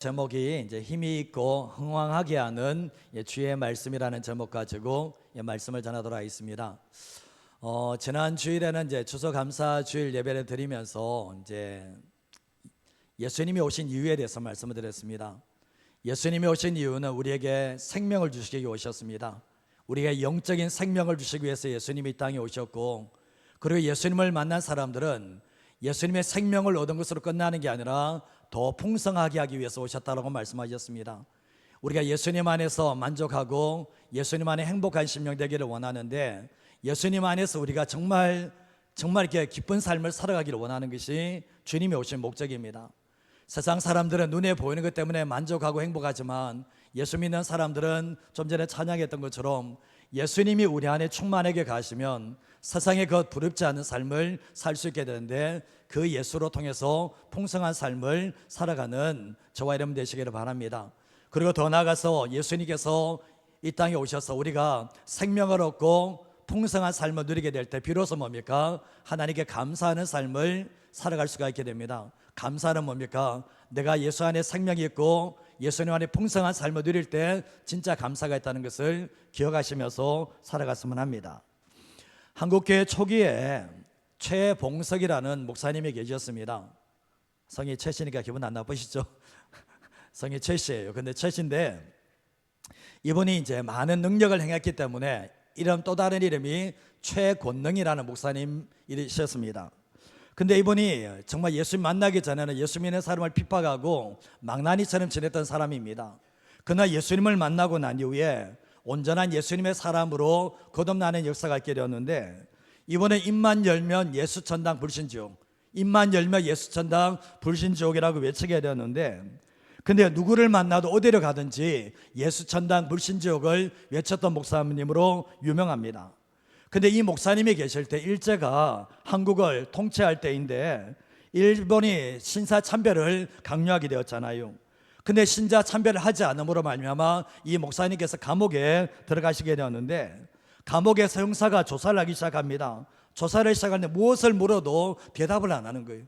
제목이 이제 힘이 있고 흥왕하게 하는 주의 말씀이라는 제목 가지고 말씀을 전하도록 하겠습니다. 지난 주일에는 이제 추수감사 주일 예배를 드리면서 이제 예수님이 오신 이유에 대해서 말씀을 드렸습니다. 예수님이 오신 이유는 우리에게 생명을 주시기 위해 오셨습니다. 우리에게 영적인 생명을 주시기 위해서 예수님이 이 땅에 오셨고, 그리고 예수님을 만난 사람들은 예수님의 생명을 얻은 것으로 끝나는 게 아니라 더 풍성하게 하기 위해서 오셨다고 말씀하셨습니다. 우리가 예수님 안에서 만족하고 예수님 안에 행복한 심령 되기를 원하는데, 예수님 안에서 우리가 정말 이렇게 기쁜 삶을 살아가기를 원하는 것이 주님이 오신 목적입니다. 세상 사람들은 눈에 보이는 것 때문에 만족하고 행복하지만, 예수 믿는 사람들은 좀 전에 찬양했던 것처럼 예수님이 우리 안에 충만하게 가시면 세상에 그 부럽지 않은 삶을 살 수 있게 되는데, 그 예수로 통해서 풍성한 삶을 살아가는 저와 여러분 되시기를 바랍니다. 그리고 더 나아가서 예수님께서 이 땅에 오셔서 우리가 생명을 얻고 풍성한 삶을 누리게 될 때 비로소 뭡니까? 하나님께 감사하는 삶을 살아갈 수가 있게 됩니다. 감사는 뭡니까? 내가 예수 안에 생명이 있고 예수님 안에 풍성한 삶을 누릴 때 진짜 감사가 있다는 것을 기억하시면서 살아갔으면 합니다. 한국교회 초기에 최봉석이라는 목사님이 계셨습니다. 성이 최씨니까 기분 안 나쁘시죠? 성이 최씨예요. 근데 최씨인데 이분이 이제 많은 능력을 행했기 때문에 이름 또 다른 이름이 최권능이라는 목사님이셨습니다. 근데 이분이 정말 예수님 만나기 전에는 예수 믿는 사람을 핍박하고 망나니처럼 지냈던 사람입니다. 그러나 예수님을 만나고 난 이후에 온전한 예수님의 사람으로 거듭나는 역사가 있게 되었는데, 이번에 입만 열면 예수천당 불신지옥, 입만 열면 예수천당 불신지옥이라고 외치게 되었는데, 근데 누구를 만나도 어디로 가든지 예수천당 불신지옥을 외쳤던 목사님으로 유명합니다. 근데 이 목사님이 계실 때 일제가 한국을 통치할 때인데, 일본이 신사참배를 강요하게 되었잖아요. 근데 신자참배를 하지 않음으로 말미암아 이 목사님께서 감옥에 들어가시게 되었는데, 감옥에서 형사가 조사를 하기 시작합니다. 조사를 시작하는데 무엇을 물어도 대답을 안 하는 거예요.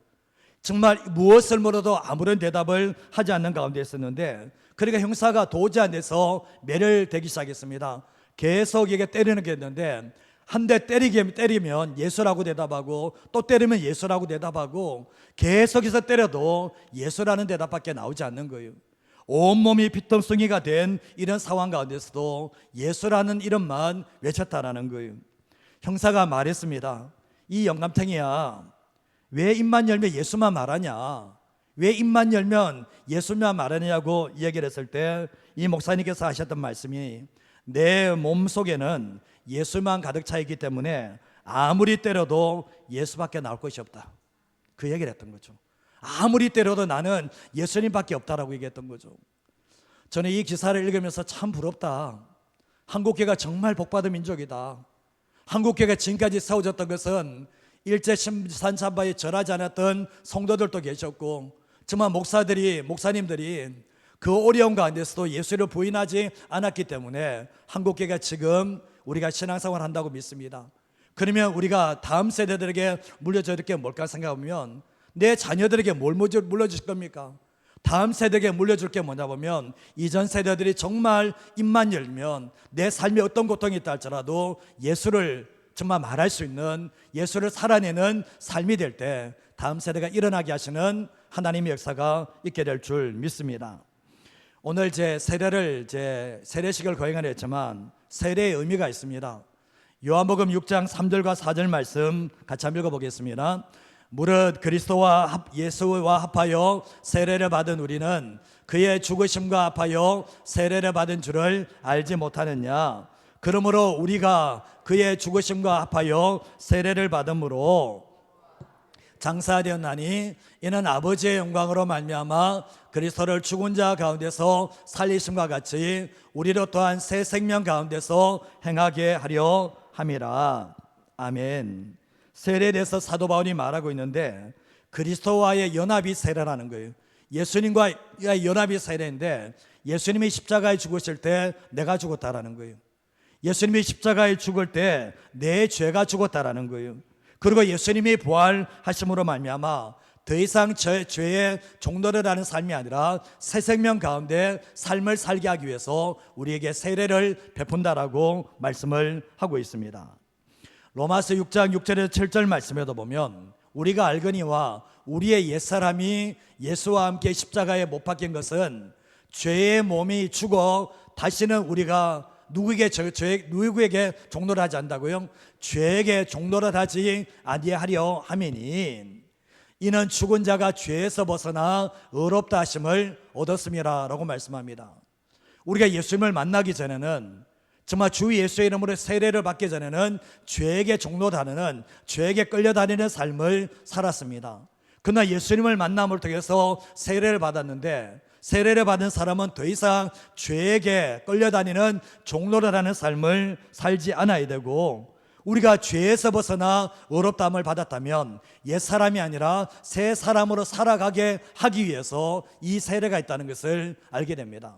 정말 무엇을 물어도 아무런 대답을 하지 않는 가운데 있었는데, 그러니까 형사가 도저히 안 돼서 매를 대기 시작했습니다. 계속 이게 때리는 게 있는데, 한 대 때리면 예수라고 대답하고, 또 때리면 예수라고 대답하고, 계속해서 때려도 예수라는 대답밖에 나오지 않는 거예요. 온몸이 피똥숭이가 된 이런 상황 가운데서도 예수라는 이름만 외쳤다라는 거예요. 형사가 말했습니다. 이 영감탱이야, 왜 입만 열면 예수만 말하냐, 왜 입만 열면 예수만 말하냐고 얘기를 했을 때, 이 목사님께서 하셨던 말씀이, 내 몸속에는 예수만 가득 차 있기 때문에 아무리 때려도 예수밖에 나올 것이 없다, 그 얘기를 했던 거죠. 아무리 때려도 나는 예수님밖에 없다라고 얘기했던 거죠. 저는 이 기사를 읽으면서 참 부럽다. 한국교회가 정말 복받은 민족이다. 한국교회가 지금까지 세워졌던 것은 일제 신산참배에 절하지 않았던 성도들도 계셨고, 정말 목사님들이 그 어려운 가운데서도 예수를 부인하지 않았기 때문에 한국교회가 지금 우리가 신앙생활을 한다고 믿습니다. 그러면 우리가 다음 세대들에게 물려줄 게 뭘까 생각하면, 내 자녀들에게 뭘 물려주실 겁니까? 다음 세대에게 물려줄 게 뭐냐 보면, 이전 세대들이 정말 입만 열면 내 삶에 어떤 고통이 있다 할지라도 예수를 정말 말할 수 있는, 예수를 살아내는 삶이 될 때 다음 세대가 일어나게 하시는 하나님의 역사가 있게 될 줄 믿습니다. 오늘 세례식을 거행하려 했지만 세례의 의미가 있습니다. 요한복음 6장 3절과 4절 말씀 같이 한번 읽어보겠습니다. 무릇 그리스도와 예수와 합하여 세례를 받은 우리는 그의 죽으심과 합하여 세례를 받은 줄을 알지 못하느냐. 그러므로 우리가 그의 죽으심과 합하여 세례를 받음으로 장사되었나니, 이는 아버지의 영광으로 말미암아 그리스도를 죽은 자 가운데서 살리심과 같이 우리로 또한 새 생명 가운데서 행하게 하려 함이라. 아멘. 세례에 대해서 사도 바울이 말하고 있는데, 그리스도와의 연합이 세례라는 거예요. 예수님과의 연합이 세례인데, 예수님이 십자가에 죽으실 때 내가 죽었다라는 거예요. 예수님이 십자가에 죽을 때 내 죄가 죽었다라는 거예요. 그리고 예수님이 부활하심으로 말미암아 더 이상 죄의 종노릇 하는 삶이 아니라 새 생명 가운데 삶을 살게 하기 위해서 우리에게 세례를 베푼다라고 말씀을 하고 있습니다. 로마서 6장 6절에서 7절 말씀에도 보면 우리가 알거니와 우리의 옛사람이 예수와 함께 십자가에 못 박힌 것은 죄의 몸이 죽어 다시는 우리가 누구에게 종노릇하지 않는다고요? 죄에게 종노릇하지 아니하려 함이니 이는 죽은 자가 죄에서 벗어나 의롭다 하심을 얻었음이라 라고 말씀합니다. 우리가 예수님을 만나기 전에는 정말 주 예수의 이름으로 세례를 받기 전에는 죄에게 종노릇하는, 죄에게 끌려다니는 삶을 살았습니다. 그러나 예수님을 만남을 통해서 세례를 받았는데 세례를 받은 사람은 더 이상 죄에게 끌려다니는 종노릇하는 삶을 살지 않아야 되고, 우리가 죄에서 벗어나 의롭다함을 받았다면 옛사람이 아니라 새 사람으로 살아가게 하기 위해서 이 세례가 있다는 것을 알게 됩니다.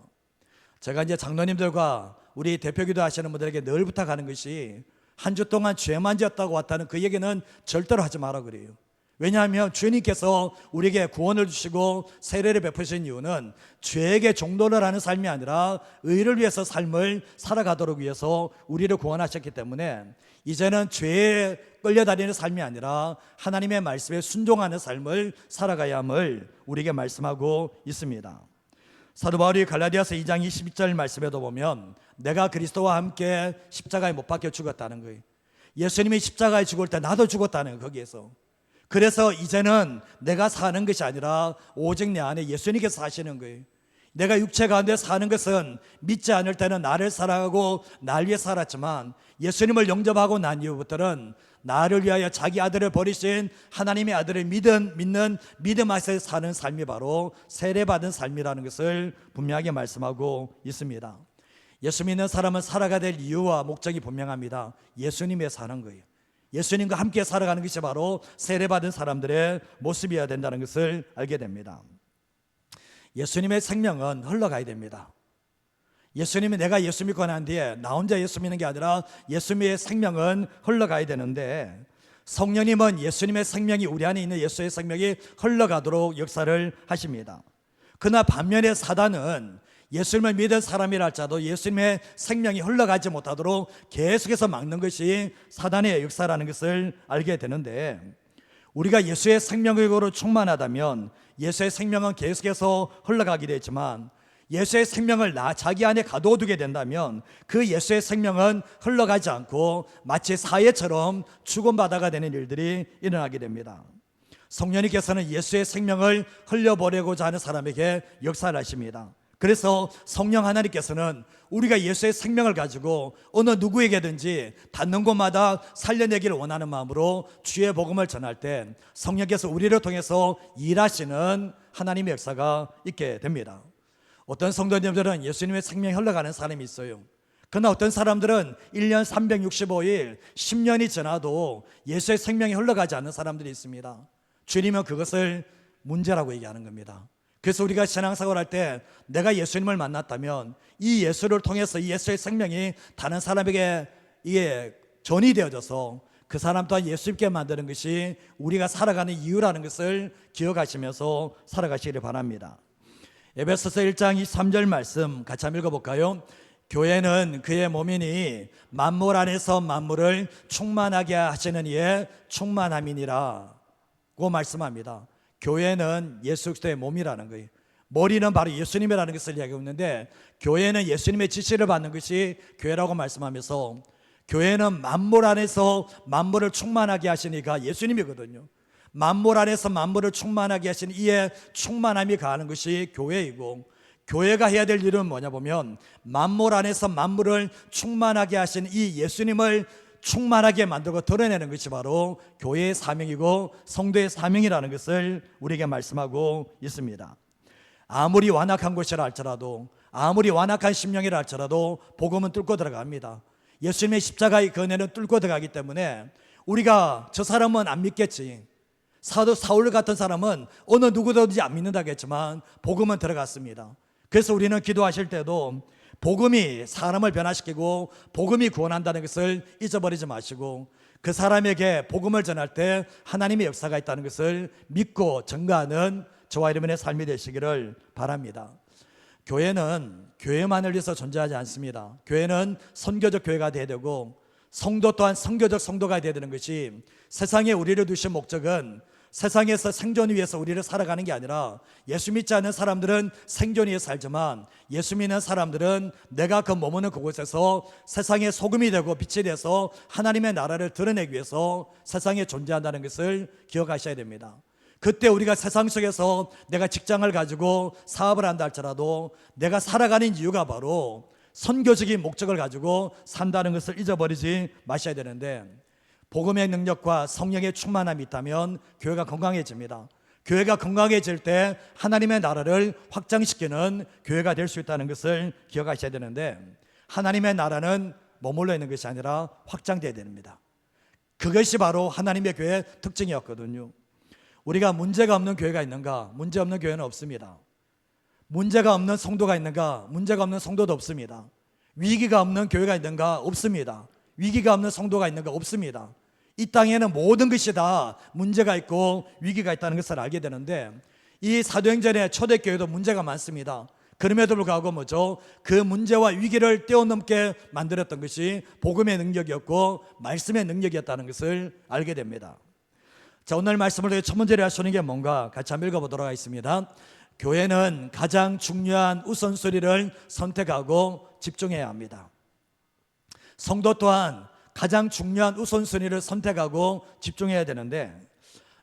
제가 이제 장로님들과 우리 대표기도 하시는 분들에게 늘 부탁하는 것이 한 주 동안 죄만 지었다고 왔다는 그 얘기는 절대로 하지 마라 그래요. 왜냐하면 주님께서 우리에게 구원을 주시고 세례를 베푸신 이유는 죄에게 종노를 하는 삶이 아니라 의를 위해서 삶을 살아가도록 위해서 우리를 구원하셨기 때문에 이제는 죄에 끌려다니는 삶이 아니라 하나님의 말씀에 순종하는 삶을 살아가야 함을 우리에게 말씀하고 있습니다. 사도 바울이 갈라디아서 2장 22절 말씀에도 보면 내가 그리스도와 함께 십자가에 못 박혀 죽었다는 거예요. 예수님이 십자가에 죽을 때 나도 죽었다는 거예요. 거기에서. 그래서 이제는 내가 사는 것이 아니라 오직 내 안에 예수님께서 사시는 거예요. 내가 육체 가운데 사는 것은 믿지 않을 때는 나를 사랑하고 날 위해 살았지만 예수님을 영접하고 난 이후부터는 나를 위하여 자기 아들을 버리신 하나님의 아들을 믿는 믿음 안에서 사는 삶이 바로 세례받은 삶이라는 것을 분명하게 말씀하고 있습니다. 예수 믿는 사람은 살아가야 될 이유와 목적이 분명합니다. 예수님에 사는 거예요. 예수님과 함께 살아가는 것이 바로 세례받은 사람들의 모습이어야 된다는 것을 알게 됩니다. 예수님의 생명은 흘러가야 됩니다. 예수님이 내가 예수 믿고 난 뒤에 나 혼자 예수 믿는 게 아니라 예수님의 생명은 흘러가야 되는데 성령님은 예수님의 생명이 우리 안에 있는 예수의 생명이 흘러가도록 역사를 하십니다. 그러나 반면에 사단은 예수님을 믿은 사람이라 할지라도 예수님의 생명이 흘러가지 못하도록 계속해서 막는 것이 사단의 역사라는 것을 알게 되는데 우리가 예수의 생명으로 충만하다면 예수의 생명은 계속해서 흘러가게 되지만 예수의 생명을 자기 안에 가둬두게 된다면 그 예수의 생명은 흘러가지 않고 마치 사예처럼 죽음바다가 되는 일들이 일어나게 됩니다. 성령님께서는 예수의 생명을 흘려보내고자 하는 사람에게 역사를 하십니다. 그래서 성령 하나님께서는 우리가 예수의 생명을 가지고 어느 누구에게든지 닿는 곳마다 살려내기를 원하는 마음으로 주의 복음을 전할 때 성령께서 우리를 통해서 일하시는 하나님의 역사가 있게 됩니다. 어떤 성도님들은 예수님의 생명이 흘러가는 사람이 있어요. 그러나 어떤 사람들은 1년 365일 10년이 지나도 예수의 생명이 흘러가지 않는 사람들이 있습니다. 주님은 그것을 문제라고 얘기하는 겁니다. 그래서 우리가 신앙생활 할 때 내가 예수님을 만났다면 이 예수를 통해서 이 예수의 생명이 다른 사람에게 이게 전이 되어져서 그 사람 또한 예수님께 만드는 것이 우리가 살아가는 이유라는 것을 기억하시면서 살아가시기를 바랍니다. 에베소서 1장 23절 말씀 같이 한번 읽어볼까요? 교회는 그의 몸이니 만물 안에서 만물을 충만하게 하시는 이의 충만함이니라 고 말씀합니다. 교회는 예수 그리스도의 몸이라는 거예요. 머리는 바로 예수님이라는 것을 이야기하고 있는데 교회는 예수님의 지시를 받는 것이 교회라고 말씀하면서 교회는 만물 안에서 만물을 충만하게 하시는 이가 예수님이거든요. 만물 안에서 만물을 충만하게 하시는 이의 충만함이 가하는 것이 교회이고 교회가 해야 될 일은 뭐냐 보면 만물 안에서 만물을 충만하게 하신 이 예수님을 충만하게 만들고 드러내는 것이 바로 교회의 사명이고 성도의 사명이라는 것을 우리에게 말씀하고 있습니다. 아무리 완악한 곳이라 할지라도 아무리 완악한 심령이라 할지라도 복음은 뚫고 들어갑니다. 예수님의 십자가의 은혜는 뚫고 들어가기 때문에 우리가 저 사람은 안 믿겠지, 사도 사울 같은 사람은 어느 누구든지 안 믿는다고 했지만 복음은 들어갔습니다. 그래서 우리는 기도하실 때도 복음이 사람을 변화시키고 복음이 구원한다는 것을 잊어버리지 마시고 그 사람에게 복음을 전할 때 하나님의 역사가 있다는 것을 믿고 증거하는 저와 여러분의 삶이 되시기를 바랍니다. 교회는 교회만을 위해서 존재하지 않습니다. 교회는 선교적 교회가 되어야 되고, 성도 또한 선교적 성도가 되어야 되는 것이, 세상에 우리를 두신 목적은 세상에서 생존 위해서 우리를 살아가는 게 아니라, 예수 믿지 않는 사람들은 생존 위해 살지만 예수 믿는 사람들은 내가 그 머무는 그곳에서 세상의 소금이 되고 빛이 돼서 하나님의 나라를 드러내기 위해서 세상에 존재한다는 것을 기억하셔야 됩니다. 그때 우리가 세상 속에서 내가 직장을 가지고 사업을 한다 할지라도 내가 살아가는 이유가 바로 선교적인 목적을 가지고 산다는 것을 잊어버리지 마셔야 되는데, 복음의 능력과 성령의 충만함이 있다면 교회가 건강해집니다. 교회가 건강해질 때 하나님의 나라를 확장시키는 교회가 될 수 있다는 것을 기억하셔야 되는데, 하나님의 나라는 머물러 있는 것이 아니라 확장돼야 됩니다. 그것이 바로 하나님의 교회의 특징이었거든요. 우리가 문제가 없는 교회가 있는가? 문제 없는 교회는 없습니다. 문제가 없는 성도가 있는가? 문제가 없는 성도도 없습니다. 위기가 없는 교회가 있는가? 없습니다. 위기가 없는 성도가 있는가? 없습니다. 이 땅에는 모든 것이 다 문제가 있고 위기가 있다는 것을 알게 되는데, 이 사도행전의 초대교회도 문제가 많습니다. 그럼에도 불구하고 뭐죠? 그 문제와 위기를 뛰어넘게 만들었던 것이 복음의 능력이었고 말씀의 능력이었다는 것을 알게 됩니다. 자, 오늘 말씀을 통해 첫 번째로 하시는 게 뭔가 같이 한번 읽어보도록 하겠습니다. 교회는 가장 중요한 우선순위를 선택하고 집중해야 합니다. 성도 또한 가장 중요한 우선순위를 선택하고 집중해야 되는데,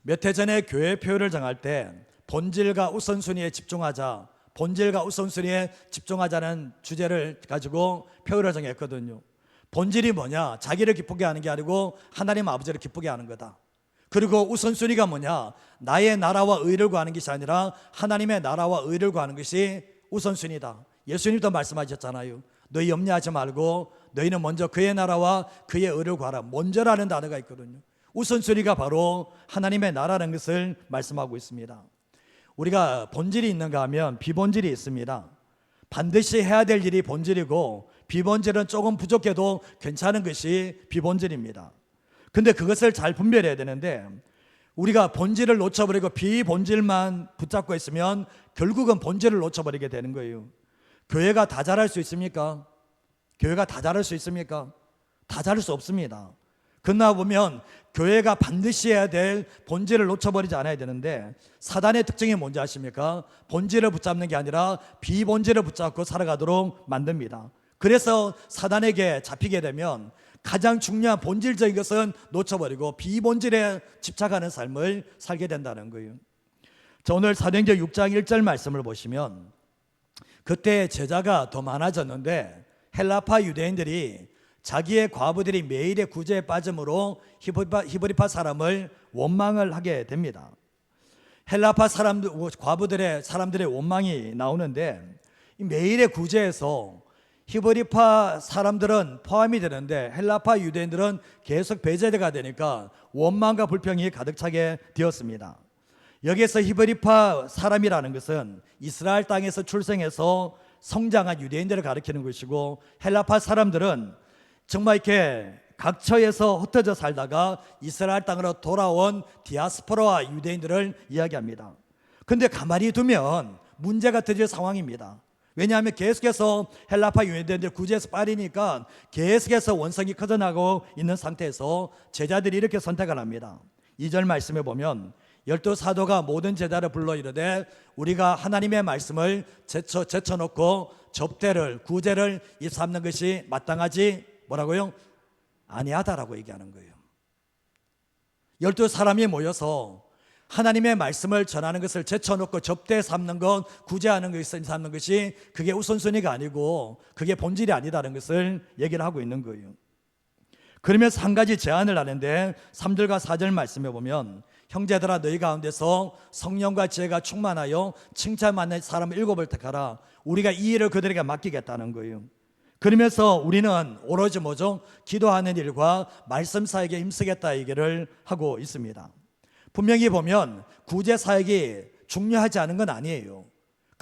몇 해 전에 교회 표를 정할 때 본질과 우선순위에 집중하자, 본질과 우선순위에 집중하자는 주제를 가지고 표를 정했거든요. 본질이 뭐냐? 자기를 기쁘게 하는 게 아니고 하나님 아버지를 기쁘게 하는 거다. 그리고 우선순위가 뭐냐? 나의 나라와 의를 구하는 것이 아니라 하나님의 나라와 의를 구하는 것이 우선순위다. 예수님도 말씀하셨잖아요. 너희 염려하지 말고 너희는 먼저 그의 나라와 그의 의를 구하라. 먼저라는 단어가 있거든요. 우선순위가 바로 하나님의 나라라는 것을 말씀하고 있습니다. 우리가 본질이 있는가 하면 비본질이 있습니다. 반드시 해야 될 일이 본질이고, 비본질은 조금 부족해도 괜찮은 것이 비본질입니다. 근데 그것을 잘 분별해야 되는데, 우리가 본질을 놓쳐버리고 비본질만 붙잡고 있으면 결국은 본질을 놓쳐버리게 되는 거예요. 교회가 다 잘할 수 있습니까? 교회가 다 잘할 수 있습니까? 다 잘할 수 없습니다. 그러나 보면 교회가 반드시 해야 될 본질을 놓쳐버리지 않아야 되는데, 사단의 특징이 뭔지 아십니까? 본질을 붙잡는 게 아니라 비본질을 붙잡고 살아가도록 만듭니다. 그래서 사단에게 잡히게 되면 가장 중요한 본질적인 것은 놓쳐버리고 비본질에 집착하는 삶을 살게 된다는 거예요. 자, 오늘 사도행전 6장 1절 말씀을 보시면, 그때 제자가 더 많아졌는데 헬라파 유대인들이 자기의 과부들이 매일의 구제에 빠짐으로 히브리파 사람을 원망을 하게 됩니다. 헬라파 과부들의 원망이 나오는데, 매일의 구제에서 히브리파 사람들은 포함이 되는데 헬라파 유대인들은 계속 배제가 되니까 원망과 불평이 가득 차게 되었습니다. 여기에서 히브리파 사람이라는 것은 이스라엘 땅에서 출생해서 성장한 유대인들을 가리키는 것이고, 헬라파 사람들은 정말 이렇게 각처에서 흩어져 살다가 이스라엘 땅으로 돌아온 디아스포라 유대인들을 이야기합니다. 그런데 가만히 두면 문제가 터질 상황입니다. 왜냐하면 계속해서 헬라파 유대인들 구제에서 빠리니까 계속해서 원성이 커져나가고 있는 상태에서 제자들이 이렇게 선택을 합니다. 2절 말씀에 보면, 12사도가 모든 제자를 불러 이르되 우리가 하나님의 말씀을 제쳐놓고 접대를 구제를 입삼는 것이 마땅하지 뭐라고요? 아니하다라고 얘기하는 거예요. 12사람이 모여서 하나님의 말씀을 전하는 것을 제쳐놓고 접대 삼는 것, 구제하는 것을 삼는 것이 그게 우선순위가 아니고 그게 본질이 아니다라는 것을 얘기를 하고 있는 거예요. 그러면서 한 가지 제안을 하는데 3절과 4절 말씀에 보면, 형제들아 너희 가운데서 성령과 지혜가 충만하여 칭찬받는 사람을 7을 택하라. 우리가 이 일을 그들에게 맡기겠다는 거예요. 그러면서 우리는 오로지 뭐죠? 기도하는 일과 말씀 사역에 힘쓰겠다 얘기를 하고 있습니다. 분명히 보면 구제 사역이 중요하지 않은 건 아니에요.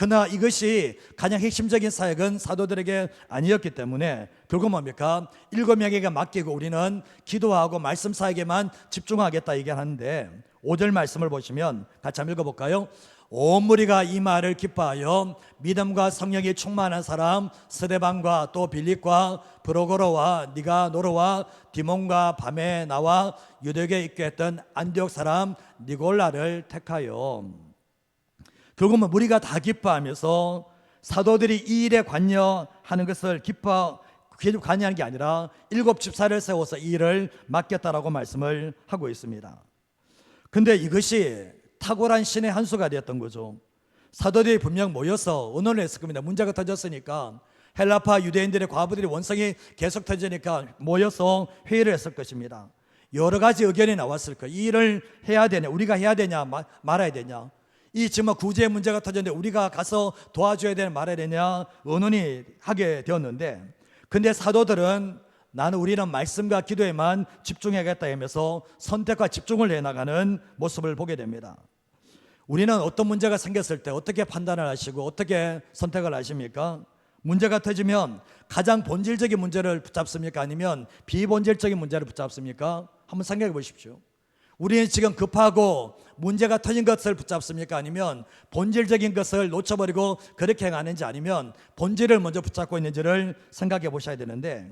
그러나 이것이 가장 핵심적인 사역은 사도들에게 아니었기 때문에 결국 뭡니까? 7명에게 맡기고 우리는 기도하고 말씀 사역에만 집중하겠다 얘기하는데 5절 말씀을 보시면 같이 한번 읽어볼까요? 온 무리가 이 말을 기뻐하여 믿음과 성령이 충만한 사람 스데반과 또 빌립과 브로고로와 니가노르와 디몬과 밤에 나와 유대교에 있게 했던 안디옥 사람 니골라를 택하여. 결국은 무리가 다 기뻐하면서 사도들이 이 일에 관여하는 것을 관여하는 게 아니라 7 집사를 세워서 이 일을 맡겼다라고 말씀을 하고 있습니다. 근데 이것이 탁월한 신의 한 수가 되었던 거죠. 사도들이 분명 모여서 의논을 했을 겁니다. 문제가 터졌으니까 헬라파 유대인들의 과부들이 원성이 계속 터지니까 모여서 회의를 했을 것입니다. 여러 가지 의견이 나왔을 거예요. 이 일을 해야 되냐, 우리가 해야 되냐, 말아야 되냐. 이 지금 구제의 문제가 터졌는데 우리가 가서 도와줘야 되냐, 말아야 되냐 의논이 하게 되었는데, 근데 사도들은 우리는 말씀과 기도에만 집중해야겠다 하면서 선택과 집중을 해나가는 모습을 보게 됩니다. 우리는 어떤 문제가 생겼을 때 어떻게 판단을 하시고 어떻게 선택을 하십니까? 문제가 터지면 가장 본질적인 문제를 붙잡습니까? 아니면 비본질적인 문제를 붙잡습니까? 한번 생각해 보십시오. 우리는 지금 급하고 문제가 터진 것을 붙잡습니까? 아니면 본질적인 것을 놓쳐버리고 그렇게 행하는지, 아니면 본질을 먼저 붙잡고 있는지를 생각해 보셔야 되는데,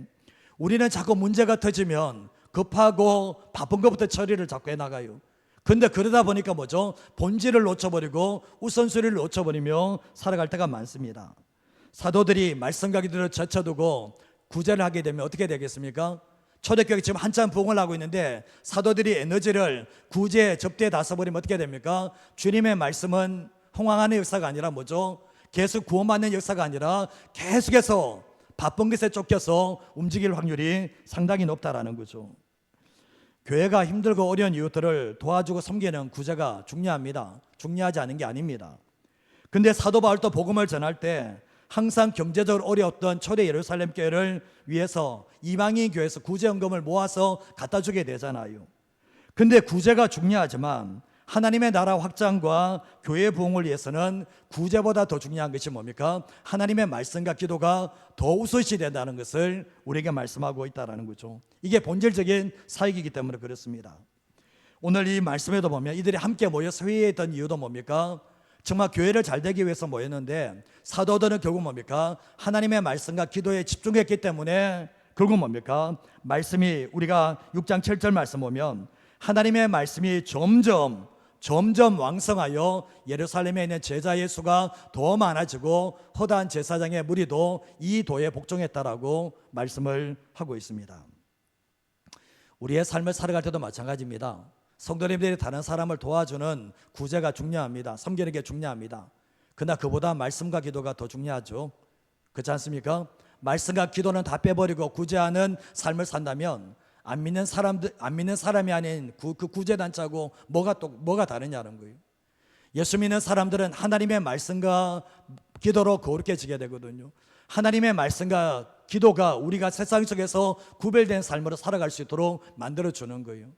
우리는 자꾸 문제가 터지면 급하고 바쁜 것부터 처리를 자꾸 해나가요. 근데 그러다 보니까 뭐죠? 본질을 놓쳐버리고 우선순위를 놓쳐버리며 살아갈 때가 많습니다. 사도들이 말씀과 기도를 제쳐두고 구제를 하게 되면 어떻게 되겠습니까? 초대교회 지금 한참 부흥을 하고 있는데 사도들이 에너지를 구제, 접대에 다 써버리면 어떻게 됩니까? 주님의 말씀은 흥황하는 역사가 아니라 뭐죠? 계속 구원받는 역사가 아니라 계속해서 바쁜 것에 쫓겨서 움직일 확률이 상당히 높다라는 거죠. 교회가 힘들고 어려운 이웃들을 도와주고 섬기는 구제가 중요합니다. 중요하지 않은 게 아닙니다. 근데 사도 바울도 복음을 전할 때 항상 경제적으로 어려웠던 초대 예루살렘 교회를 위해서 이방인 교회에서 구제헌금을 모아서 갖다 주게 되잖아요. 근데 구제가 중요하지만 하나님의 나라 확장과 교회 부흥을 위해서는 구제보다 더 중요한 것이 뭡니까? 하나님의 말씀과 기도가 더 우선시 된다는 것을 우리에게 말씀하고 있다는 거죠. 이게 본질적인 사역이기 때문에 그렇습니다. 오늘 이 말씀에도 보면 이들이 함께 모여서 회의했던 이유도 뭡니까? 정말 교회를 잘 되기 위해서 모였는데 사도들은 결국 뭡니까? 하나님의 말씀과 기도에 집중했기 때문에 결국 뭡니까? 말씀이 우리가 6장 7절 말씀 보면 하나님의 말씀이 점점 왕성하여 예루살렘에 있는 제자의 수가 더 많아지고 허다한 제사장의 무리도 이 도에 복종했다라고 말씀을 하고 있습니다. 우리의 삶을 살아갈 때도 마찬가지입니다. 성도님들이 다른 사람을 도와주는 구제가 중요합니다. 섬기는 게 중요합니다. 그러나 그보다 말씀과 기도가 더 중요하죠. 그렇지 않습니까? 말씀과 기도는 다 빼버리고 구제하는 삶을 산다면 안 믿는 사람이 아닌 그 구제단체하고 뭐가 다르냐는 거예요. 예수 믿는 사람들은 하나님의 말씀과 기도로 거룩해지게 되거든요. 하나님의 말씀과 기도가 우리가 세상 속에서 구별된 삶으로 살아갈 수 있도록 만들어주는 거예요.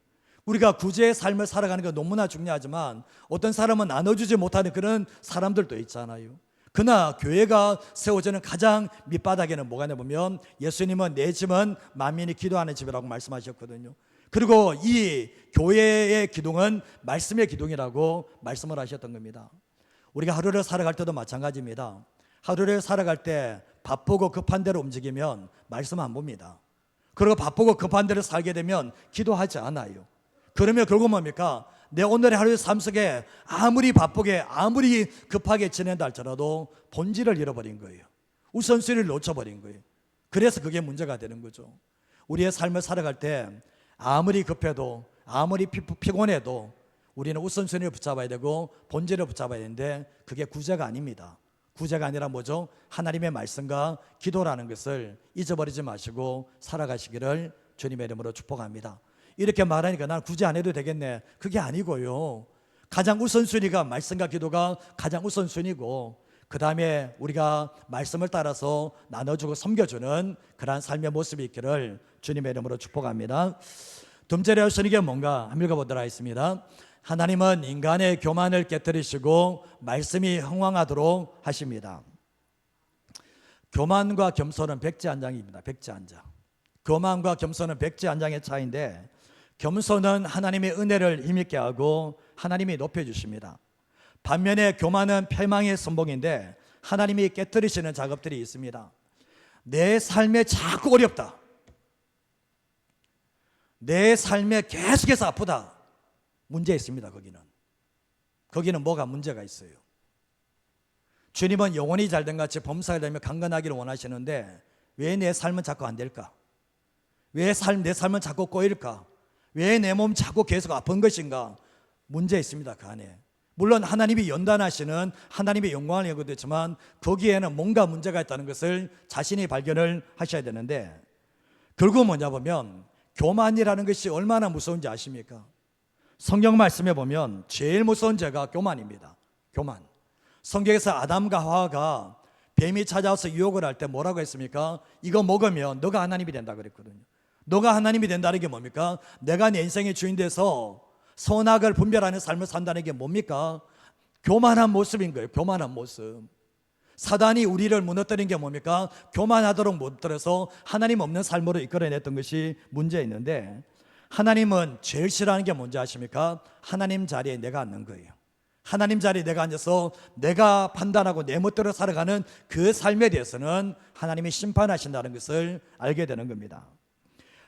우리가 구제의 삶을 살아가는 게 너무나 중요하지만 어떤 사람은 나눠주지 못하는 그런 사람들도 있잖아요. 그러나 교회가 세워지는 가장 밑바닥에는 뭐가 있냐 보면 예수님은 내 집은 만민이 기도하는 집이라고 말씀하셨거든요. 그리고 이 교회의 기둥은 말씀의 기둥이라고 말씀을 하셨던 겁니다. 우리가 하루를 살아갈 때도 마찬가지입니다. 하루를 살아갈 때 바쁘고 급한 대로 움직이면 말씀 안 봅니다. 그리고 바쁘고 급한 대로 살게 되면 기도하지 않아요. 그러면 결국 뭡니까? 내 오늘의 하루의 삶 속에 아무리 바쁘게 아무리 급하게 지낸다 할지라도 본질을 잃어버린 거예요. 우선순위를 놓쳐버린 거예요. 그래서 그게 문제가 되는 거죠. 우리의 삶을 살아갈 때 아무리 급해도 아무리 피곤해도 우리는 우선순위를 붙잡아야 되고 본질을 붙잡아야 되는데 그게 구제가 아닙니다. 구제가 아니라 뭐죠? 하나님의 말씀과 기도라는 것을 잊어버리지 마시고 살아가시기를 주님의 이름으로 축복합니다. 이렇게 말하니까 난 구제 안 해도 되겠네. 그게 아니고요. 가장 우선순위가 말씀과 기도가 가장 우선순위고 그 다음에 우리가 말씀을 따라서 나눠주고 섬겨주는 그러한 삶의 모습이 있기를 주님의 이름으로 축복합니다. 둠제레 하시는 게 뭔가 한번 읽어보도록 하겠습니다. 하나님은 인간의 교만을 깨뜨리시고 말씀이 흥왕하도록 하십니다. 교만과 겸손은 백지한장입니다. 백지한장. 교만과 겸손은 백지한장의 차이인데, 겸손은 하나님의 은혜를 힘있게 하고 하나님이 높여주십니다. 반면에 교만은 패망의 선봉인데 하나님이 깨뜨리시는 작업들이 있습니다. 내 삶에 자꾸 어렵다, 내 삶에 계속해서 아프다, 문제 있습니다. 거기는 뭐가 문제가 있어요. 주님은 영혼이 잘된 같이 범사가 되며 강건하기를 원하시는데 왜 내 삶은 자꾸 안 될까? 왜 내 삶은 자꾸 꼬일까? 왜 내 몸 자꾸 계속 아픈 것인가? 문제 있습니다. 그 안에. 물론 하나님이 연단하시는 하나님의 영광을 얘기했지만 거기에는 뭔가 문제가 있다는 것을 자신이 발견을 하셔야 되는데, 결국 뭐냐 보면 교만이라는 것이 얼마나 무서운지 아십니까? 성경 말씀에 보면 제일 무서운 죄가 교만입니다. 교만. 성경에서 아담과 하와가 뱀이 찾아와서 유혹을 할 때 뭐라고 했습니까? 이거 먹으면 너가 하나님이 된다 그랬거든요. 너가 하나님이 된다는 게 뭡니까? 내가 내 인생의 주인 돼서 선악을 분별하는 삶을 산다는 게 뭡니까? 교만한 모습인 거예요. 교만한 모습. 사단이 우리를 무너뜨린 게 뭡니까? 교만하도록 무너뜨려서 하나님 없는 삶으로 이끌어냈던 것이 문제 있는데, 하나님은 제일 싫어하는 게 뭔지 아십니까? 하나님 자리에 내가 앉는 거예요. 하나님 자리에 내가 앉아서 내가 판단하고 내 멋대로 살아가는 그 삶에 대해서는 하나님이 심판하신다는 것을 알게 되는 겁니다.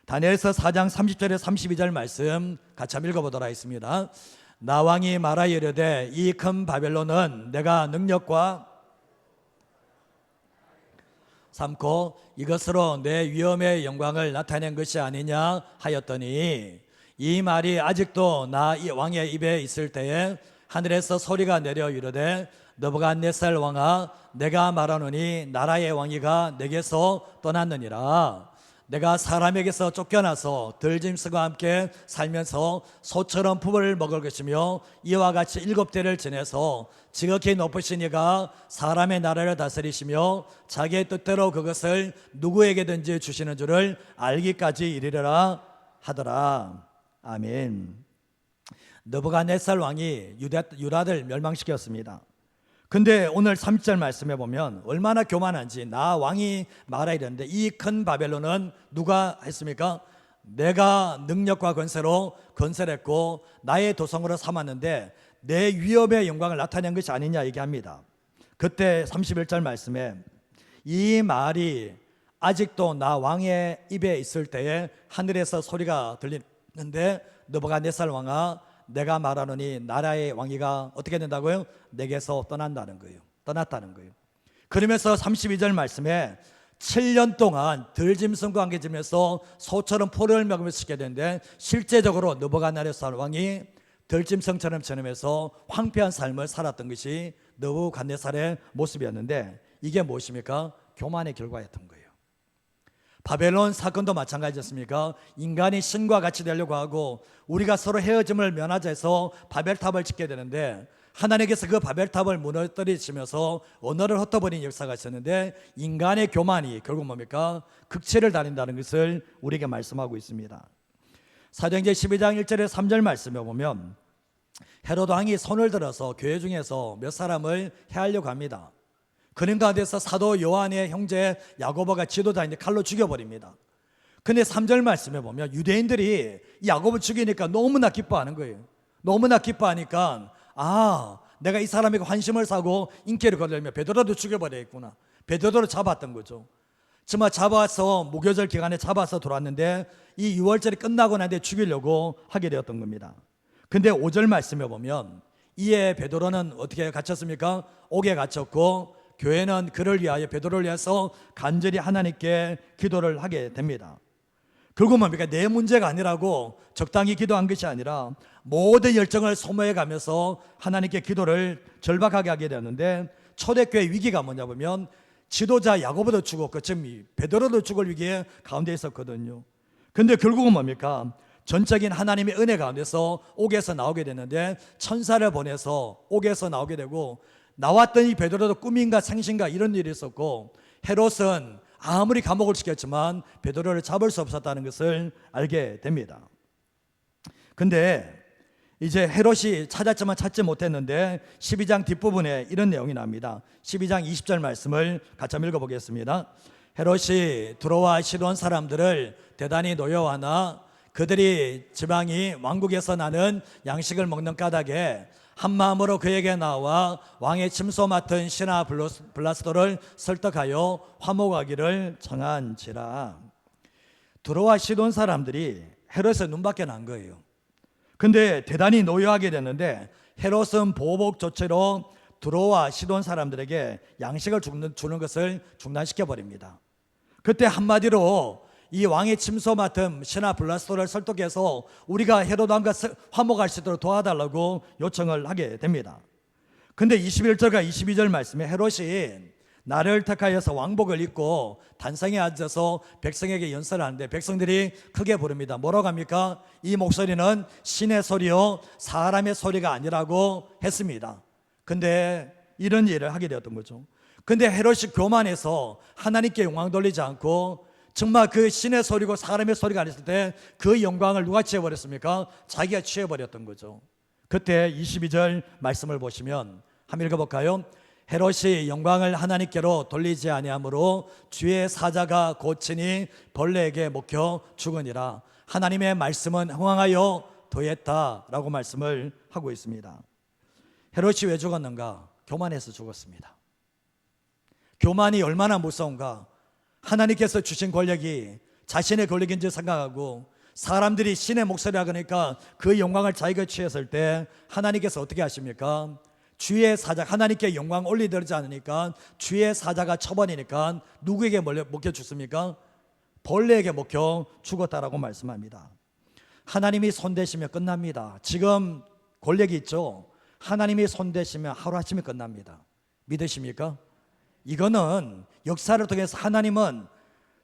다니엘서 4장 30절에 32절 말씀 같이 한번 읽어보도록 하겠습니다. 나 왕이 말하여 이르되 이 큰 바벨론은 내가 능력과 삼고 이것으로 내 위엄의 영광을 나타낸 것이 아니냐 하였더니, 이 말이 아직도 나 이 왕의 입에 있을 때에 하늘에서 소리가 내려 이르되 느부갓네살 왕아, 내가 말하노니 나라의 왕위가 내게서 떠났느니라. 내가 사람에게서 쫓겨나서 들짐승과 함께 살면서 소처럼 풀을 먹을 것이며 이와 같이 7대를 지내서 지극히 높으신 이가 사람의 나라를 다스리시며 자기의 뜻대로 그것을 누구에게든지 주시는 줄을 알기까지 이르리라 하더라. 아멘. 느부갓네살 왕이 유다를 멸망시켰습니다. 근데 오늘 30절 말씀해 보면 얼마나 교만한지, 나 왕이 말하야 되는데 이 큰 바벨론은 누가 했습니까? 내가 능력과 권세로 건설했고 나의 도성으로 삼았는데 내 위엄의 영광을 나타낸 것이 아니냐 얘기합니다. 그때 31절 말씀에 이 말이 아직도 나 왕의 입에 있을 때에 하늘에서 소리가 들리는데 느부갓네살 왕아, 내가 말하노니 나라의 왕위가 어떻게 된다고요? 내게서 떠난다는 거예요. 떠났다는 거예요. 그러면서 32절 말씀에 7년 동안 들짐승과 함께 지내면서 소처럼 포를 먹으면서 지게 되는데, 실제적으로 느부갓네살 왕이 들짐승처럼 지내면서 황폐한 삶을 살았던 것이 느부갓네살의 모습이었는데, 이게 무엇입니까? 교만의 결과였던 거예요. 바벨론 사건도 마찬가지였습니까? 인간이 신과 같이 되려고 하고 우리가 서로 헤어짐을 면하자 해서 바벨탑을 짓게 되는데, 하나님께서 그 바벨탑을 무너뜨리시면서 언어를 흩어버린 역사가 있었는데, 인간의 교만이 결국 뭡니까? 극치를 달린다는 것을 우리에게 말씀하고 있습니다. 사도행전 12장 1절에 3절 말씀에 보면 헤로드 왕이 손을 들어서 교회 중에서 몇 사람을 해하려고 합니다. 그런 가운데서 사도 요한의 형제 야고보가 지도자인데 칼로 죽여버립니다. 근데 3절 말씀에 보면 유대인들이 야고보 죽이니까 너무나 기뻐하는 거예요. 너무나 기뻐하니까 내가 이 사람에게 환심을 사고 인기를 거두려면 베드로도 죽여버려야겠구나. 베드로를 잡았던 거죠. 정말 잡아서 무교절 기간에 잡아서 들어왔는데 이 6월절이 끝나고 난 뒤에 죽이려고 하게 되었던 겁니다. 근데 5절 말씀에 보면 이에 베드로는 어떻게 갇혔습니까? 옥에 갇혔고 교회는 그를 위하여, 베드로를 위해서 간절히 하나님께 기도를 하게 됩니다. 결국 뭡니까? 내 문제가 아니라고 적당히 기도한 것이 아니라 모든 열정을 소모해 가면서 하나님께 기도를 절박하게 하게 되었는데, 초대교회 위기가 뭐냐 보면 지도자 야고보도 죽었고 지금 베드로도 죽을 위기에 가운데 있었거든요. 근데 결국은 뭡니까? 전적인 하나님의 은혜 가운데서 옥에서 나오게 됐는데, 천사를 보내서 옥에서 나오게 되고, 나왔던 이 베드로도 꿈인가 생신가 이런 일이 있었고, 헤롯은 아무리 감옥을 시켰지만 베드로를 잡을 수 없었다는 것을 알게 됩니다. 근데 이제 헤롯이 찾았지만 찾지 못했는데 12장 뒷부분에 이런 내용이 납니다. 12장 20절 말씀을 같이 한번 읽어보겠습니다. 헤롯이 두로와 시돈 사람들을 대단히 노여워하나 그들이 지방이 왕국에서 나는 양식을 먹는 까닭에 한 마음으로 그에게 나와 왕의 침소 맡은 시나 블라스도를 설득하여 화목하기를 청한지라. 두로와 시돈 사람들이 헤롯의 눈밖에 난 거예요. 근데 대단히 노여하게 됐는데 헤롯은 보복 조치로 두로와 시돈 사람들에게 양식을 주는 것을 중단시켜 버립니다. 그때 한마디로 이 왕의 침소 맡은 시나 블라스도를 설득해서 우리가 헤롯 왕과 화목할 수 있도록 도와달라고 요청을 하게 됩니다. 근데 21절과 22절 말씀에 헤롯이 나를 택하여서 왕복을 입고 단상에 앉아서 백성에게 연설을 하는데 백성들이 크게 부릅니다. 뭐라고 합니까? 이 목소리는 신의 소리요 사람의 소리가 아니라고 했습니다. 근데 이런 일을 하게 되었던 거죠. 근데 헤롯이 교만해서 하나님께 영광 돌리지 않고 정말 그 신의 소리고 사람의 소리가 아니었을 때 그 영광을 누가 취해버렸습니까? 자기가 취해버렸던 거죠. 그때 22절 말씀을 보시면 한번 읽어볼까요? 헤롯이 영광을 하나님께로 돌리지 아니하므로 주의 사자가 고치니 벌레에게 먹혀 죽으니라. 하나님의 말씀은 흥황하여 도했다라고 말씀을 하고 있습니다. 헤롯이 왜 죽었는가? 교만해서 죽었습니다. 교만이 얼마나 무서운가? 하나님께서 주신 권력이 자신의 권력인 줄 생각하고 사람들이 신의 목소리라 그러니까 그 영광을 자기가 취했을 때 하나님께서 어떻게 하십니까? 주의 사자, 하나님께 영광 올리지 않으니까 주의 사자가 처벌이니까 누구에게 먹혀 죽습니까? 벌레에게 먹혀 죽었다라고 말씀합니다. 하나님이 손대시면 끝납니다. 지금 권력이 있죠? 하나님이 손대시면 하루아침에 끝납니다. 믿으십니까? 이거는 역사를 통해서 하나님은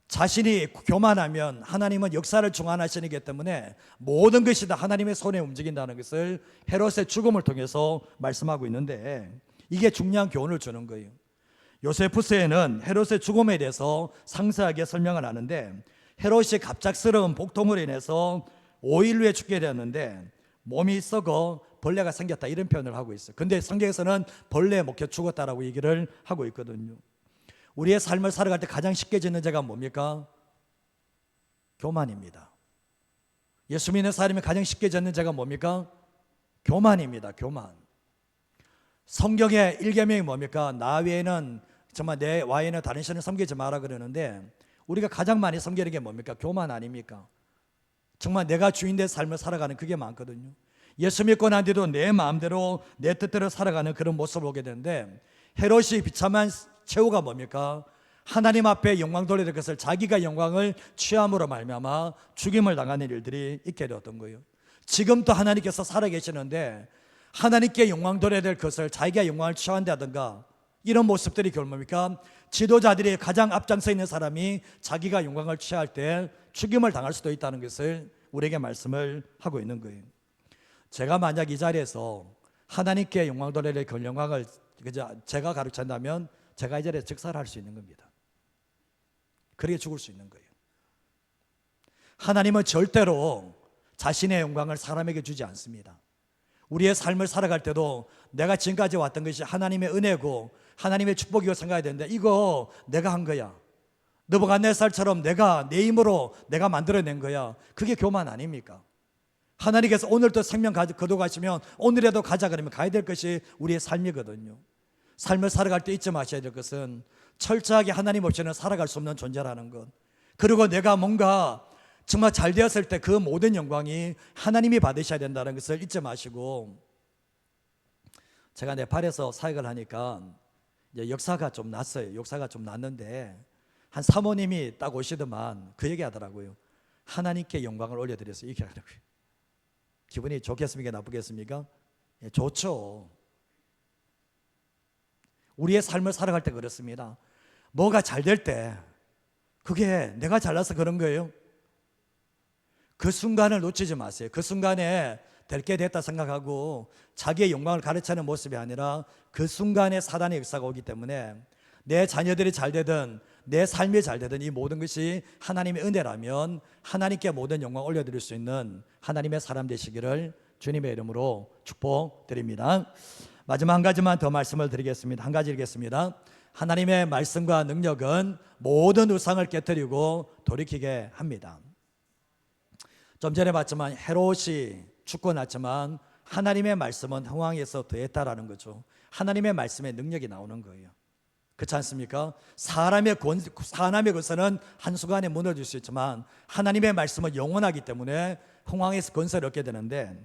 자신이 교만하면 하나님은 역사를 중단하시기 때문에 모든 것이 다 하나님의 손에 움직인다는 것을 헤롯의 죽음을 통해서 말씀하고 있는데 이게 중요한 교훈을 주는 거예요. 요세푸스에는 헤롯의 죽음에 대해서 상세하게 설명을 하는데 헤롯이 갑작스러운 복통으로 인해서 5일 후에 죽게 되었는데 몸이 썩어 벌레가 생겼다 이런 표현을 하고 있어요. 근데 성경에서는 벌레에 먹혀 죽었다라고 얘기를 하고 있거든요. 우리의 삶을 살아갈 때 가장 쉽게 짓는 죄가 뭡니까? 교만입니다. 예수 믿는 사람이 가장 쉽게 짓는 죄가 뭡니까? 교만입니다. 교만. 성경의 1계명이 뭡니까? 나 외에는 정말 내 외에는 다른 신을 섬기지 마라 그러는데 우리가 가장 많이 섬기는 게 뭡니까? 교만 아닙니까? 정말 내가 주인된 삶을 살아가는 그게 많거든요. 예수 믿고 난 뒤도 내 마음대로 내 뜻대로 살아가는 그런 모습을 보게 되는데 헤롯이 비참한 최후가 뭡니까? 하나님 앞에 영광 돌려야 될 것을 자기가 영광을 취함으로 말미암아 죽임을 당하는 일들이 있게 되었던 거예요. 지금도 하나님께서 살아계시는데 하나님께 영광 돌려야 될 것을 자기가 영광을 취한다든가 이런 모습들이 결국 뭡니까? 지도자들이 가장 앞장서 있는 사람이 자기가 영광을 취할 때 죽임을 당할 수도 있다는 것을 우리에게 말씀을 하고 있는 거예요. 제가 만약 이 자리에서 하나님께 영광 돌려야 될 그 영광을 제가 가르친다면 제가 이 자리에 즉사를 할 수 있는 겁니다. 그렇게 죽을 수 있는 거예요. 하나님은 절대로 자신의 영광을 사람에게 주지 않습니다. 우리의 삶을 살아갈 때도 내가 지금까지 왔던 것이 하나님의 은혜고 하나님의 축복이고 생각해야 되는데 이거 내가 한 거야. 느부갓네살처럼 내가 내 힘으로 내가 만들어낸 거야. 그게 교만 아닙니까? 하나님께서 오늘도 생명 거둬가시면 오늘에도 가자 그러면 가야 될 것이 우리의 삶이거든요. 삶을 살아갈 때 잊지 마셔야 될 것은 철저하게 하나님 없이는 살아갈 수 없는 존재라는 것. 그리고 내가 뭔가 정말 잘 되었을 때 그 모든 영광이 하나님이 받으셔야 된다는 것을 잊지 마시고, 제가 네팔에서 사역을 하니까 이제 역사가 좀 났어요. 역사가 좀 났는데 한 사모님이 딱 오시더만 그 얘기 하더라고요. 하나님께 영광을 올려드렸어요. 이렇게 하더라고요. 기분이 좋겠습니까? 나쁘겠습니까? 예, 좋죠. 우리의 삶을 살아갈 때 그렇습니다. 뭐가 잘 될 때 그게 내가 잘나서 그런 거예요. 그 순간을 놓치지 마세요. 그 순간에 될 게 됐다 생각하고 자기의 영광을 가르치는 모습이 아니라 그 순간에 사단의 역사가 오기 때문에 내 자녀들이 잘 되든 내 삶이 잘 되든 이 모든 것이 하나님의 은혜라면 하나님께 모든 영광 올려드릴 수 있는 하나님의 사람 되시기를 주님의 이름으로 축복드립니다. 마지막 한 가지만 더 말씀을 드리겠습니다. 한 가지 읽겠습니다. 하나님의 말씀과 능력은 모든 우상을 깨뜨리고 돌이키게 합니다. 좀 전에 봤지만 헤롯이 죽고 났지만 하나님의 말씀은 흥왕에서 더했다라는 거죠. 하나님의 말씀에 능력이 나오는 거예요. 그렇지 않습니까? 사람의 것은 한순간에 무너질 수 있지만 하나님의 말씀은 영원하기 때문에 흥왕에서 권세를 얻게 되는데,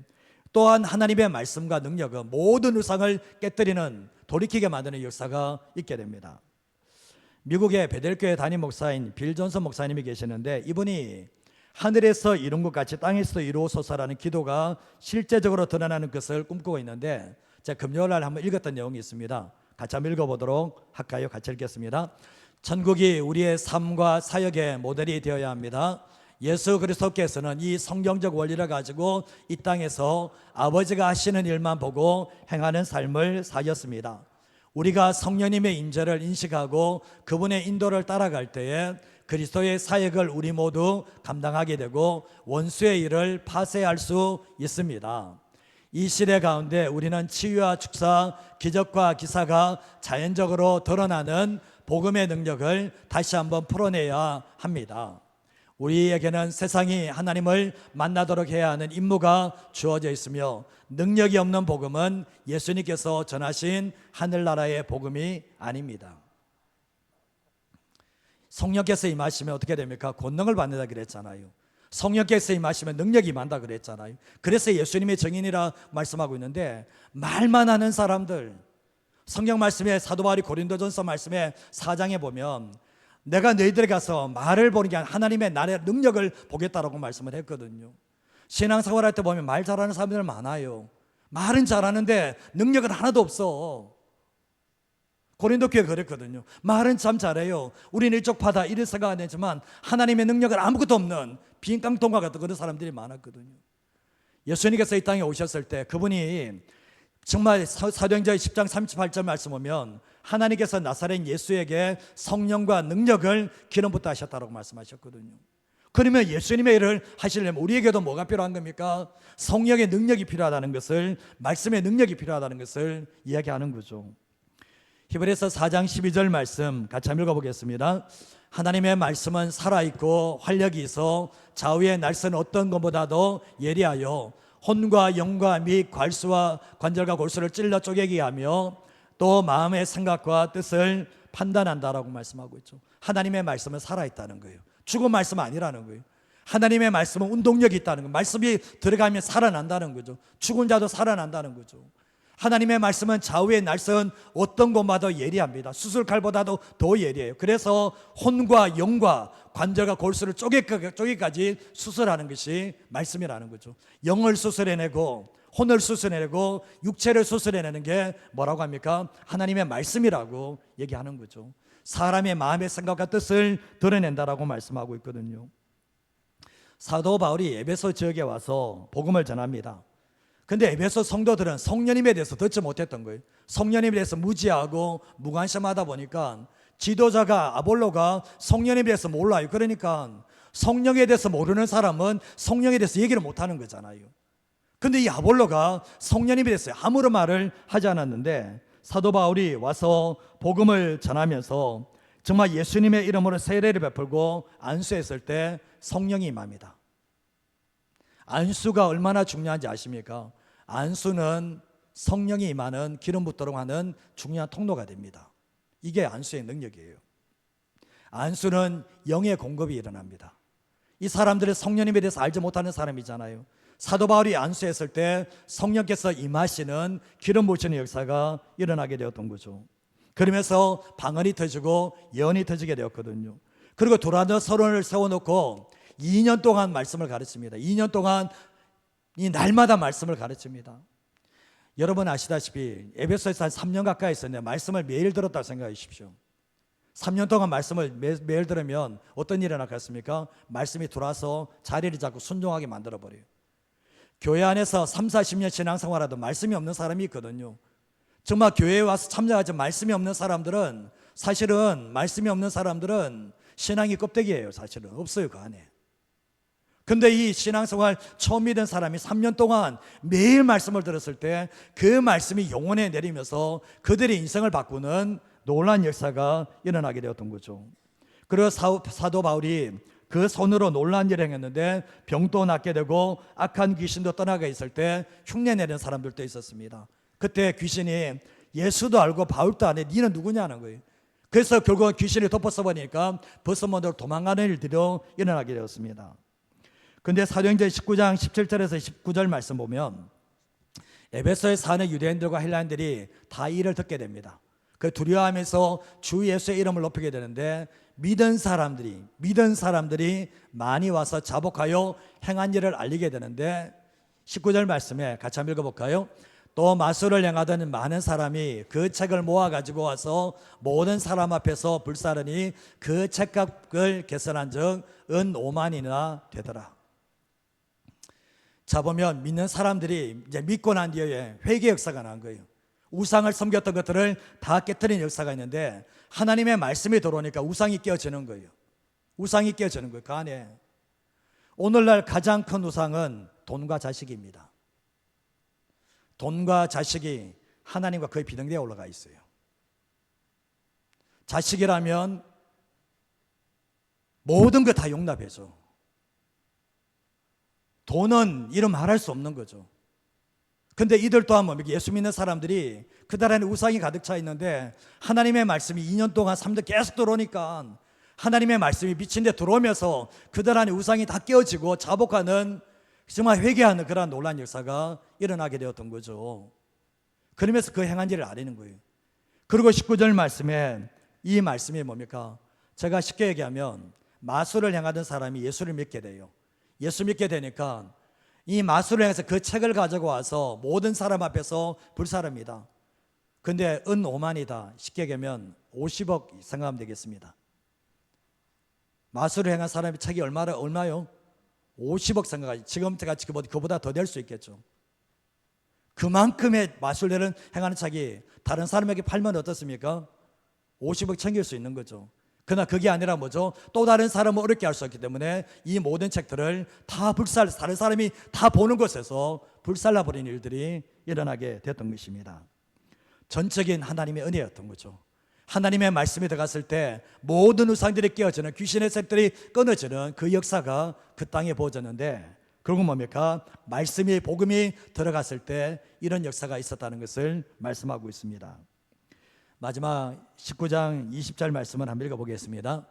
또한 하나님의 말씀과 능력은 모든 우상을 깨뜨리는, 돌이키게 만드는 역사가 있게 됩니다. 미국의 베델교회 담임 목사인 빌 존슨 목사님이 계시는데, 이분이 하늘에서 이룬 것 같이 땅에서 이루어서서라는 기도가 실제적으로 드러나는 것을 꿈꾸고 있는데, 제가 금요일 날 한번 읽었던 내용이 있습니다. 같이 한번 읽어보도록 할까요? 같이 읽겠습니다. 천국이 우리의 삶과 사역의 모델이 되어야 합니다. 예수 그리스도께서는 이 성경적 원리를 가지고 이 땅에서 아버지가 하시는 일만 보고 행하는 삶을 사셨습니다. 우리가 성령님의 임재를 인식하고 그분의 인도를 따라갈 때에 그리스도의 사역을 우리 모두 감당하게 되고 원수의 일을 파쇄할 수 있습니다. 이 시대 가운데 우리는 치유와 축사, 기적과 기사가 자연적으로 드러나는 복음의 능력을 다시 한번 풀어내야 합니다. 우리에게는 세상이 하나님을 만나도록 해야 하는 임무가 주어져 있으며, 능력이 없는 복음은 예수님께서 전하신 하늘나라의 복음이 아닙니다. 성령께서 임하시면 어떻게 됩니까? 권능을 받는다 그랬잖아요. 성령께서 임하시면 능력이 임한다 그랬잖아요. 그래서 예수님의 증인이라 말씀하고 있는데, 말만 하는 사람들, 성경 말씀에 사도 바울이 고린도전서 말씀에 4장에 보면 내가 너희들에 가서 말을 보는 게 아니라 하나님의 나라의 능력을 보겠다라고 말씀을 했거든요. 신앙생활 할 때 보면 말 잘하는 사람들 많아요. 말은 잘하는데 능력은 하나도 없어. 고린도 교회 그랬거든요. 말은 참 잘해요. 우리는 일쪽 파다 이런 생각은 했지만 하나님의 능력은 아무것도 없는 빈 깡통과 같은 그런 사람들이 많았거든요. 예수님께서 이 땅에 오셨을 때 그분이 정말 사도행전 10장 38절 말씀 보면 하나님께서 나사렛 예수에게 성령과 능력을 기름부터 하셨다고 말씀하셨거든요. 그러면 예수님의 일을 하시려면 우리에게도 뭐가 필요한 겁니까? 성령의 능력이 필요하다는 것을, 말씀의 능력이 필요하다는 것을 이야기하는 거죠. 히브리서 4장 12절 말씀 같이 한번 읽어보겠습니다. 하나님의 말씀은 살아있고 활력이 있어 좌우의 날선 어떤 것보다도 예리하여 혼과 영과 및 괄수와 관절과 골수를 찔러 쪼개게 하며 또 마음의 생각과 뜻을 판단한다라고 말씀하고 있죠. 하나님의 말씀은 살아있다는 거예요. 죽은 말씀은 아니라는 거예요. 하나님의 말씀은 운동력이 있다는 거예요. 말씀이 들어가면 살아난다는 거죠. 죽은 자도 살아난다는 거죠. 하나님의 말씀은 좌우의 날선 어떤 것마다 예리합니다. 수술칼보다도 더 예리해요. 그래서 혼과 영과 관절과 골수를 쪼개까지 수술하는 것이 말씀이라는 거죠. 영을 수술해내고 혼을 수술해내고 육체를 수술해내는 게 뭐라고 합니까? 하나님의 말씀이라고 얘기하는 거죠. 사람의 마음의 생각과 뜻을 드러낸다라고 말씀하고 있거든요. 사도 바울이 에베소 지역에 와서 복음을 전합니다. 근데 에베소 성도들은 성령님에 대해서 듣지 못했던 거예요. 성령님에 대해서 무지하고 무관심하다 보니까 지도자가 아볼로가 성령님에 대해서 몰라요. 그러니까 성령에 대해서 모르는 사람은 성령에 대해서 얘기를 못하는 거잖아요. 근데 이 아볼로가 성령님에 대해서 아무런 말을 하지 않았는데 사도 바울이 와서 복음을 전하면서 정말 예수님의 이름으로 세례를 베풀고 안수했을 때 성령이 임합니다. 안수가 얼마나 중요한지 아십니까? 안수는 성령이 임하는 기름 붓도록 하는 중요한 통로가 됩니다. 이게 안수의 능력이에요. 안수는 영의 공급이 일어납니다. 이 사람들은 성령님에 대해서 알지 못하는 사람이잖아요. 사도 바울이 안수했을 때 성령께서 임하시는 기름 부으시는 역사가 일어나게 되었던 거죠. 그러면서 방언이 터지고 예언이 터지게 되었거든요. 그리고 두란노 서론을 세워놓고 2년 동안 말씀을 가르칩니다. 2년 동안 이 날마다 말씀을 가르칩니다. 여러분 아시다시피 에베소에서 한 3년 가까이 있었는데 말씀을 매일 들었다고 생각해 주십시오. 3년 동안 말씀을 매일 들으면 어떤 일이 일어났겠습니까? 말씀이 들어와서 자리를 잡고 순종하게 만들어버려요. 교회 안에서 3, 40년 신앙생활하도 말씀이 없는 사람이 있거든요. 정말 교회에 와서 참여하지 말씀이 없는 사람들은, 사실은 말씀이 없는 사람들은 신앙이 껍데기예요. 사실은 없어요. 그 안에. 근데 이 신앙생활 처음 믿은 사람이 3년 동안 매일 말씀을 들었을 때 그 말씀이 영혼에 내리면서 그들의 인생을 바꾸는 놀라운 역사가 일어나게 되었던 거죠. 그리고 사도 바울이 그 손으로 놀라운 일을 행했는데 병도 낫게 되고 악한 귀신도 떠나가 있을 때 흉내 내는 사람들도 있었습니다. 그때 귀신이 예수도 알고 바울도 안 해, 니는 누구냐는 거예요. 그래서 결국 귀신이 덮어써버리니까 벗어먼으로 도망가는 일들도 일어나게 되었습니다. 근데 사도행전 19장 17절에서 19절 말씀 보면 에베소에 사는 유대인들과 헬라인들이 다 이를 듣게 됩니다. 그 두려워하면서 주 예수의 이름을 높이게 되는데 믿은 사람들이 많이 와서 자복하여 행한 일을 알리게 되는데 19절 말씀에 같이 한번 읽어볼까요? 또 마술을 행하던 많은 사람이 그 책을 모아 가지고 와서 모든 사람 앞에서 불사르니 그 책값을 계산한 즉 은 5만이나 되더라. 자, 보면 믿는 사람들이 이제 믿고 난 뒤에 회개 역사가 난 거예요. 우상을 섬겼던 것들을 다 깨뜨린 역사가 있는데 하나님의 말씀이 들어오니까 우상이 깨어지는 거예요. 우상이 깨어지는 거예요. 그 안에 오늘날 가장 큰 우상은 돈과 자식입니다. 돈과 자식이 하나님과 거의 비등대에 올라가 있어요. 자식이라면 모든 것 다 용납해줘. 돈은 이름 말할 수 없는 거죠. 근데 이들 또한 뭐 예수 믿는 사람들이 그들 안에 우상이 가득 차 있는데 하나님의 말씀이 2년 동안 3년 계속 들어오니까 하나님의 말씀이 미친 데 들어오면서 그들 안에 우상이 다 깨어지고 자복하는, 정말 회개하는 그러한 놀라운 역사가 일어나게 되었던 거죠. 그러면서 그 행한 일을 아리는 거예요. 그리고 19절 말씀에 이 말씀이 뭡니까? 제가 쉽게 얘기하면 마술을 행하던 사람이 예수를 믿게 돼요. 예수 믿게 되니까 이 마술을 행해서 그 책을 가지고 와서 모든 사람 앞에서 불사릅니다. 근데 은 5만이다. 쉽게 얘기하면 50억 생각하면 되겠습니다. 마술을 행한 사람의 책이 얼마요? 50억 생각하지. 지금 제가 그보다 더 될 수 있겠죠. 그만큼의 마술을 행하는 책이 다른 사람에게 팔면 어떻습니까? 50억 챙길 수 있는 거죠. 그러나 그게 아니라 뭐죠? 또 다른 사람을 어렵게 할 수 없기 때문에 이 모든 책들을 다 다른 사람이 다 보는 곳에서 불살라버리는 일들이 일어나게 됐던 것입니다. 전적인 하나님의 은혜였던 거죠. 하나님의 말씀이 들어갔을 때 모든 우상들이 깨어지는, 귀신의 셋들이 끊어지는 그 역사가 그 땅에 보여졌는데 결국 뭡니까? 말씀이, 복음이 들어갔을 때 이런 역사가 있었다는 것을 말씀하고 있습니다. 마지막 19장 20절 말씀을 한번 읽어보겠습니다.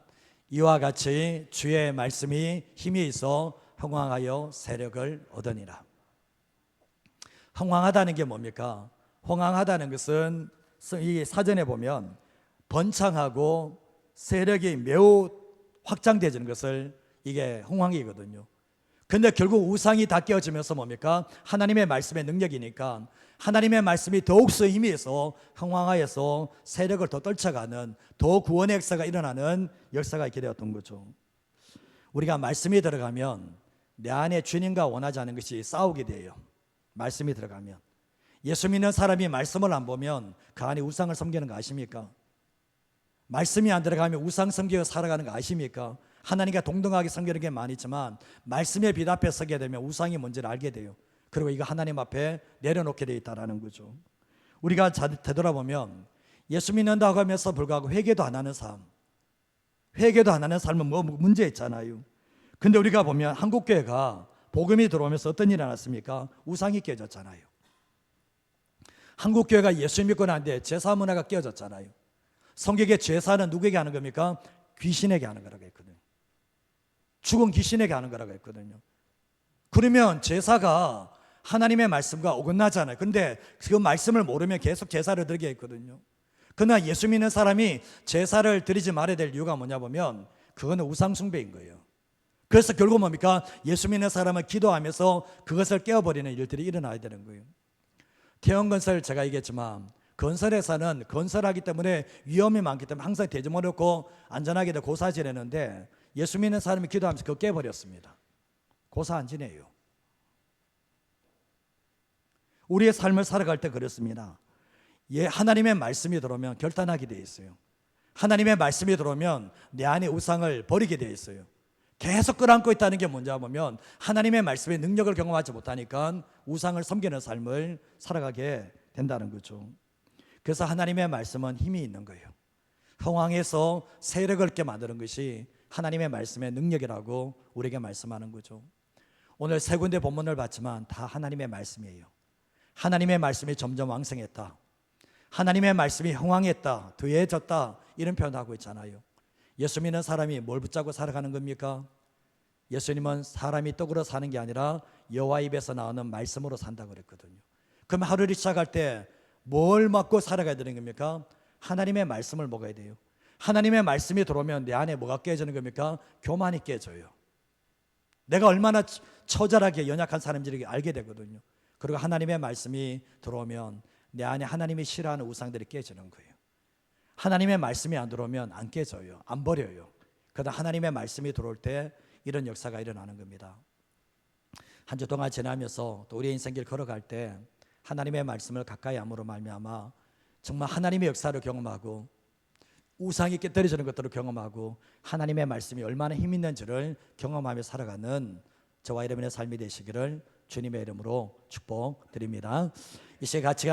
이와 같이 주의 말씀이 힘이 있어 흥왕하여 세력을 얻으니라. 흥왕하다는 게 뭡니까? 흥왕하다는 것은 이 사전에 보면 번창하고 세력이 매우 확장되는 것을, 이게 흥왕이거든요. 근데 결국 우상이 다 깨어지면서 뭡니까? 하나님의 말씀의 능력이니까 하나님의 말씀이 더욱더 힘이 있어 흥왕하여서 세력을 더 떨쳐가는, 더 구원의 역사가 일어나는 역사가 있게 되었던 거죠. 우리가 말씀이 들어가면 내 안에 주님과 원하지 않은 것이 싸우게 돼요. 말씀이 들어가면. 예수 믿는 사람이 말씀을 안 보면 그 안에 우상을 섬기는 거 아십니까? 말씀이 안 들어가면 우상 섬기고 살아가는 거 아십니까? 하나님과 동등하게 섬기는 게 많지만 말씀에 비답해 서게 되면 우상이 뭔지를 알게 돼요. 그리고 이거 하나님 앞에 내려놓게 되어 있다는 거죠. 우리가 되돌아보면 예수 믿는다고 하면서 불구하고 회개도 안 하는 삶, 회개도 안 하는 삶은 뭐 문제 있잖아요. 근데 우리가 보면 한국교회가 복음이 들어오면서 어떤 일이 일어났습니까? 우상이 깨졌잖아요. 한국교회가 예수 믿고 난데 제사 문화가 깨어졌잖아요. 성경의 제사는 누구에게 하는 겁니까? 귀신에게 하는 거라고 했거든요. 죽은 귀신에게 하는 거라고 했거든요. 그러면 제사가 하나님의 말씀과 어긋나잖아요. 근데 그 말씀을 모르면 계속 제사를 드리게 했거든요. 그러나 예수 믿는 사람이 제사를 드리지 말아야 될 이유가 뭐냐 보면 그거는 우상 숭배인 거예요. 그래서 결국 뭡니까? 예수 믿는 사람은 기도하면서 그것을 깨어버리는 일들이 일어나야 되는 거예요. 태형건설 제가 얘기했지만 건설회사는 건설하기 때문에 위험이 많기 때문에 항상 대주머니고 안전하게 고사 지내는데 예수 믿는 사람이 기도하면서 그거 깨버렸습니다. 고사 안 지내요. 우리의 삶을 살아갈 때 그렇습니다. 하나님의 말씀이 들어오면 결단하게 돼 있어요. 하나님의 말씀이 들어오면 내 안에 우상을 버리게 돼 있어요. 계속 끌어안고 있다는 게 뭔지 보면 하나님의 말씀의 능력을 경험하지 못하니까 우상을 섬기는 삶을 살아가게 된다는 거죠. 그래서 하나님의 말씀은 힘이 있는 거예요. 상황에서 세력을 얻게 만드는 것이 하나님의 말씀의 능력이라고 우리에게 말씀하는 거죠. 오늘 세 군데 본문을 봤지만 다 하나님의 말씀이에요. 하나님의 말씀이 점점 왕성했다, 하나님의 말씀이 흥왕했다, 더해졌다, 이런 표현하고 있잖아요. 예수 믿는 사람이 뭘 붙잡고 살아가는 겁니까? 예수님은 사람이 떡으로 사는 게 아니라 여호와 입에서 나오는 말씀으로 산다고 그랬거든요. 그럼 하루를 시작할 때 뭘 먹고 살아가야 되는 겁니까? 하나님의 말씀을 먹어야 돼요. 하나님의 말씀이 들어오면 내 안에 뭐가 깨지는 겁니까? 교만이 깨져요. 내가 얼마나 처절하게 연약한 사람들에게 알게 되거든요. 그리고 하나님의 말씀이 들어오면 내 안에 하나님이 싫어하는 우상들이 깨지는 거예요. 하나님의 말씀이 안 들어오면 안 깨져요. 안 버려요. 그러다 하나님의 말씀이 들어올 때 이런 역사가 일어나는 겁니다. 한 주 동안 지나면서 또 우리의 인생길 걸어갈 때 하나님의 말씀을 가까이 함으로 말미암아 정말 하나님의 역사를 경험하고 우상이 깨뜨려지는 것들을 경험하고 하나님의 말씀이 얼마나 힘 있는지를 경험하며 살아가는 저와 여러분의 삶이 되시기를 주님의 이름으로 축복드립니다. 이 시간 같이